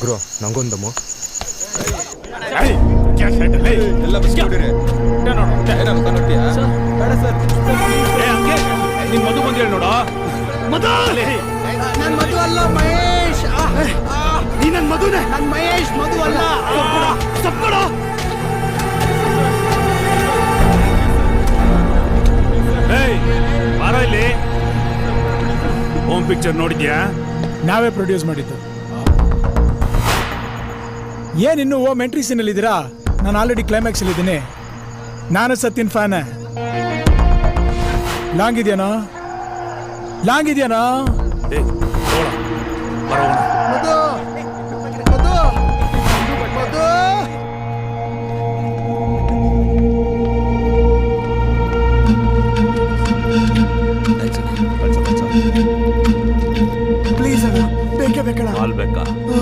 Bro ನಂಗೊಂದಮ್ಮ. ಎಲ್ಲ ಬಿಸ್ಕೊಂಡಿರಿ ನಿನ್ ಮಧು ಬಂದ್ ಹೇಳಿ ನೋಡ. ನನ್ ಮಧು ಅಲ್ಲ ಮಹೇಶ್. ನೀ ನನ್ ಮಧುನೇ. ನನ್ ಮಹೇಶ್ ಮಧು ಅಲ್ಲ. ಸಪ್ಕೊಡ. ಬಾರ ಇಲ್ಲಿ. ಹೋಮ್ ಪಿಕ್ಚರ್ ನೋಡಿದ್ಯಾ? ನಾವೇ ಪ್ರೊಡ್ಯೂಸ್ ಮಾಡಿದ್ದು. ಏನಿನ್ನು ಓಮ್ ಎಂಟ್ರಿ ಸೀನ್ ಅಲ್ಲಿ ಇದ್ದೀರಾ? ನಾನು ಆಲ್ರೆಡಿ ಕ್ಲೈಮ್ಯಾಕ್ಸ್ ಅಲ್ಲಿ ಇದ್ದೀನಿ. ನಾನು ಸತ್ತಿನ ಫ್ಯಾನ್. ಲಾಂಗ್ ಇದೆಯಾನೋ? ಏ ಬರೋ